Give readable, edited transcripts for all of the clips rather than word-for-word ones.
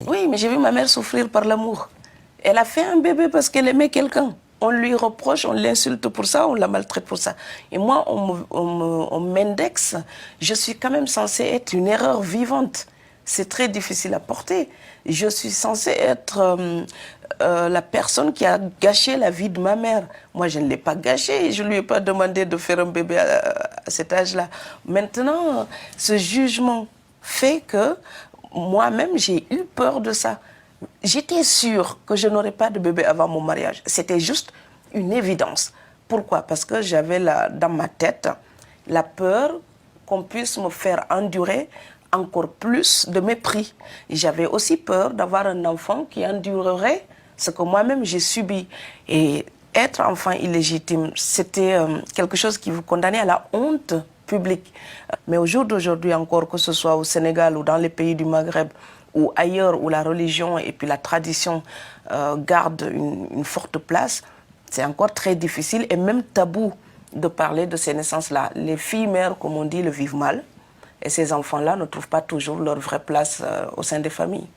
Oui, mais j'ai vu ma mère souffrir par l'amour. Elle a fait un bébé parce qu'elle aimait quelqu'un. On lui reproche, on l'insulte pour ça, on la maltraite pour ça. Et moi, on m'indexe. Je suis quand même censée être une erreur vivante. C'est très difficile à porter. Je suis censée être la personne qui a gâché la vie de ma mère. Moi, je ne l'ai pas gâchée. Je ne lui ai pas demandé de faire un bébé à cet âge-là. Maintenant, ce jugement fait que moi-même, j'ai eu peur de ça. J'étais sûre que je n'aurais pas de bébé avant mon mariage. C'était juste une évidence. Pourquoi? Parce que j'avais dans ma tête la peur qu'on puisse me faire endurer encore plus de mépris. J'avais aussi peur d'avoir un enfant qui endurerait ce que moi-même j'ai subi. Et être enfant illégitime, c'était quelque chose qui vous condamnait à la honte publique. Mais au jour d'aujourd'hui encore, que ce soit au Sénégal ou dans les pays du Maghreb, ou ailleurs où la religion et puis la tradition gardent une forte place, c'est encore très difficile et même tabou de parler de ces naissances-là. Les filles mères, comme on dit, le vivent mal. Et ces enfants-là ne trouvent pas toujours leur vraie place au sein des familles.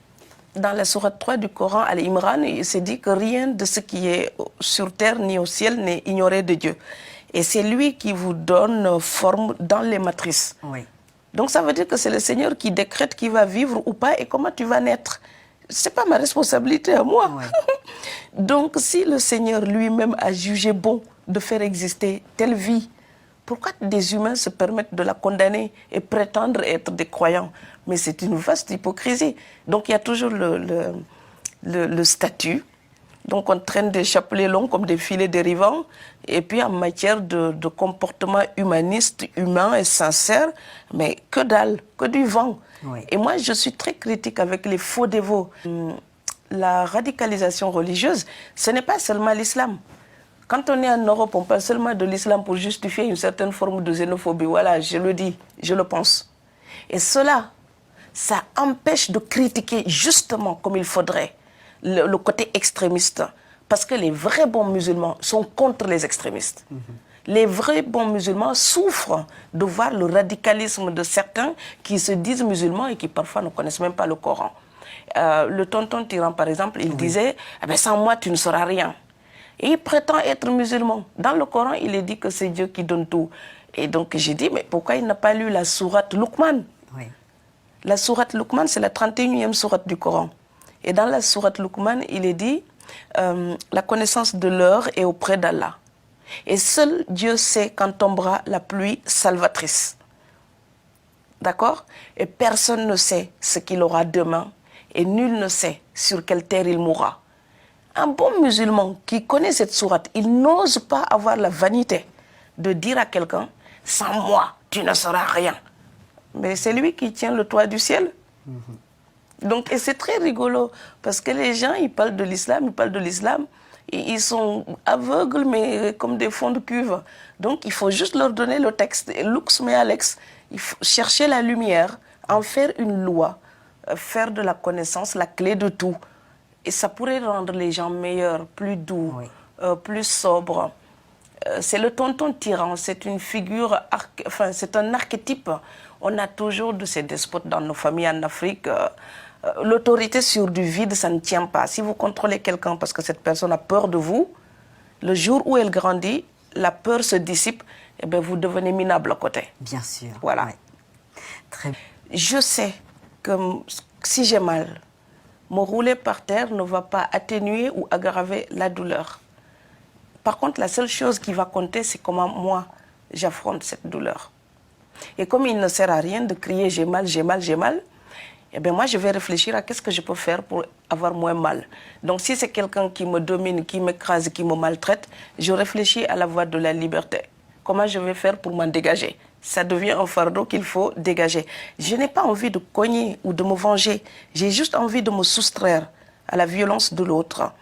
Dans la sourate 3 du Coran, Al-Imran, il s'est dit que rien de ce qui est sur terre ni au ciel n'est ignoré de Dieu. Et c'est lui qui vous donne forme dans les matrices. Oui. Donc ça veut dire que c'est le Seigneur qui décrète qui va vivre ou pas et comment tu vas naître. Ce n'est pas ma responsabilité à moi. Oui. Donc si le Seigneur lui-même a jugé bon de faire exister telle vie, pourquoi des humains se permettent de la condamner et prétendre être des croyants? Mais c'est une vaste hypocrisie. Donc il y a toujours le statut. Donc on traîne des chapelets longs comme des filets dérivants. Et puis en matière de comportement humaniste, humain et sincère, mais que dalle, que du vent. Oui. Et moi je suis très critique avec les faux dévots. La radicalisation religieuse, ce n'est pas seulement l'islam. Quand on est en Europe, on parle seulement de l'islam pour justifier une certaine forme de xénophobie. Voilà, je le dis, je le pense. Et cela, ça empêche de critiquer justement comme il faudrait le côté extrémiste. Parce que les vrais bons musulmans sont contre les extrémistes. Les vrais bons musulmans souffrent de voir le radicalisme de certains qui se disent musulmans et qui parfois ne connaissent même pas le Coran. Le tonton tyran, par exemple, il disait eh bien, sans moi, tu ne sauras rien. Et il prétend être musulman. Dans le Coran, il est dit que c'est Dieu qui donne tout. Et donc j'ai dit, mais pourquoi il n'a pas lu la sourate Luqman? Oui. La sourate Luqman, c'est la 31e sourate du Coran. Et dans la sourate Luqman, il est dit, la connaissance de l'heure est auprès d'Allah. Et seul Dieu sait quand tombera la pluie salvatrice. D'accord? Et personne ne sait ce qu'il aura demain. Et nul ne sait sur quelle terre il mourra. Un bon musulman qui connaît cette sourate, il n'ose pas avoir la vanité de dire à quelqu'un « Sans moi, tu ne sauras rien ». Mais c'est lui qui tient le toit du ciel. Donc, et c'est très rigolo, parce que les gens, ils parlent de l'islam, et ils sont aveugles, mais comme des fonds de cuve. Donc, il faut juste leur donner le texte. Et Lux mais Alex, il faut chercher la lumière, en faire une loi, faire de la connaissance la clé de tout. Et ça pourrait rendre les gens meilleurs, plus doux, plus sobres. C'est le tonton tyran, c'est une figure, enfin c'est un archétype. On a toujours de ces despotes dans nos familles en Afrique. L'autorité sur du vide, ça ne tient pas. Si vous contrôlez quelqu'un parce que cette personne a peur de vous, le jour où elle grandit, la peur se dissipe, et bien vous devenez minable à côté. Bien sûr. Voilà. Ouais. Très... Je sais que si j'ai mal, me rouler par terre ne va pas atténuer ou aggraver la douleur. Par contre, la seule chose qui va compter, c'est comment moi, j'affronte cette douleur. Et comme il ne sert à rien de crier « j'ai mal, j'ai mal, j'ai mal », eh bien moi, je vais réfléchir à qu'est-ce que je peux faire pour avoir moins mal. Donc si c'est quelqu'un qui me domine, qui m'écrase, qui me maltraite, je réfléchis à la voie de la liberté. Comment je vais faire pour m'en dégager? Ça devient un fardeau qu'il faut dégager. Je n'ai pas envie de cogner ou de me venger. J'ai juste envie de me soustraire à la violence de l'autre.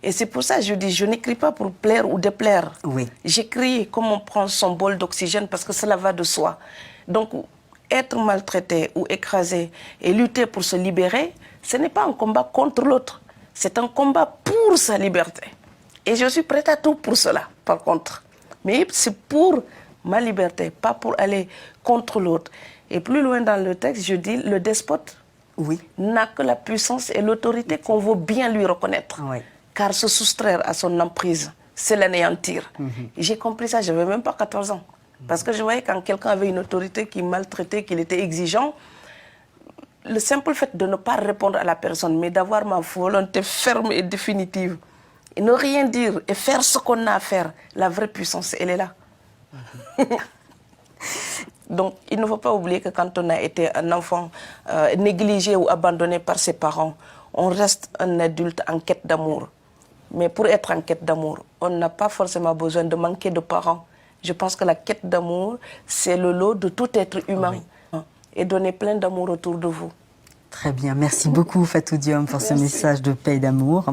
Et c'est pour ça que je dis, je n'écris pas pour plaire ou déplaire. Oui. J'écris comme on prend son bol d'oxygène parce que cela va de soi. Donc, être maltraité ou écrasé et lutter pour se libérer, ce n'est pas un combat contre l'autre. C'est un combat pour sa liberté. Et je suis prête à tout pour cela, par contre. Mais c'est pour ma liberté, pas pour aller contre l'autre. Et plus loin dans le texte, je dis, le despote oui. n'a que la puissance et l'autorité qu'on veut bien lui reconnaître. Oui. Car se soustraire à son emprise, c'est l'anéantir. J'ai compris ça, je n'avais même pas 14 ans. Parce que je voyais quand quelqu'un avait une autorité qui maltraitait, qu'il était exigeant, le simple fait de ne pas répondre à la personne, mais d'avoir ma volonté ferme et définitive, et ne rien dire et faire ce qu'on a à faire, la vraie puissance, elle est là. Donc, il ne faut pas oublier que quand on a été un enfant négligé ou abandonné par ses parents, on reste un adulte en quête d'amour. Mais pour être en quête d'amour, on n'a pas forcément besoin de manquer de parents. Je pense que la quête d'amour, c'est le lot de tout être humain. Oui. Et donner plein d'amour autour de vous. Très bien. Merci beaucoup, Fatou Diom, pour ce message de paix et d'amour.